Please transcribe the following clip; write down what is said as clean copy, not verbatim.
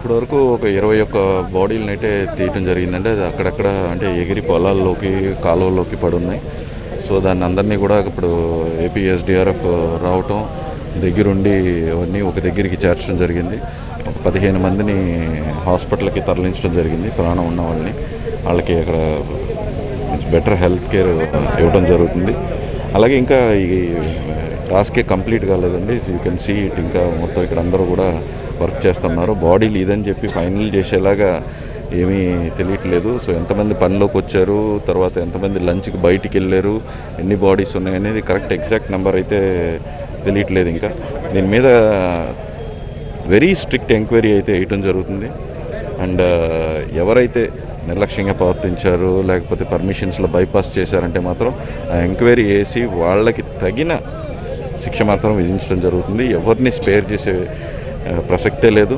ఇప్పటివరకు ఒక 21 బాడీలను అయితే తీయటం జరిగిందండి. అది అక్కడక్కడ అంటే ఎగిరి పొలాల్లోకి కాలువల్లోకి పడున్నాయి. సో దాన్ని అందరినీ కూడా ఇప్పుడు ఏపీ ఎస్డిఆర్ఎఫ్ రావటం దగ్గరుండి అవన్నీ ఒక దగ్గరికి చేర్చడం జరిగింది. ఒక 15 మందిని హాస్పిటల్కి తరలించడం జరిగింది. ప్రాణం ఉన్న వాళ్ళకి అక్కడ బెటర్ హెల్త్ కేర్ ఇవ్వడం జరుగుతుంది. అలాగే ఇంకా ఈ టాస్కే కంప్లీట్ కాలేదండి. You can see it. ఇంకా మొత్తం ఇక్కడ అందరూ కూడా వర్క్ చేస్తున్నారు. బాడీలు ఇదని చెప్పి ఫైనల్ చేసేలాగా ఏమీ తెలియట్లేదు. సో ఎంతమంది పనిలోకి వచ్చారు, తర్వాత ఎంతమంది లంచ్కి బయటికి వెళ్ళారు, ఎన్ని బాడీస్ ఉన్నాయనేది కరెక్ట్ ఎగ్జాక్ట్ నెంబర్ అయితే తెలియట్లేదు. ఇంకా దీని మీద వెరీ స్ట్రిక్ట్ ఎంక్వైరీ అయితే వేయటం జరుగుతుంది. అండ్ ఎవరైతే నిర్లక్ష్యంగా ప్రవర్తించారు లేకపోతే పర్మిషన్స్లో బైపాస్ చేశారంటే మాత్రం ఆ ఎంక్వైరీ వేసి వాళ్ళకి తగిన శిక్ష మాత్రం విధించడం జరుగుతుంది. ఎవరిని స్పేర్ చేసే ప్రసక్తే లేదు.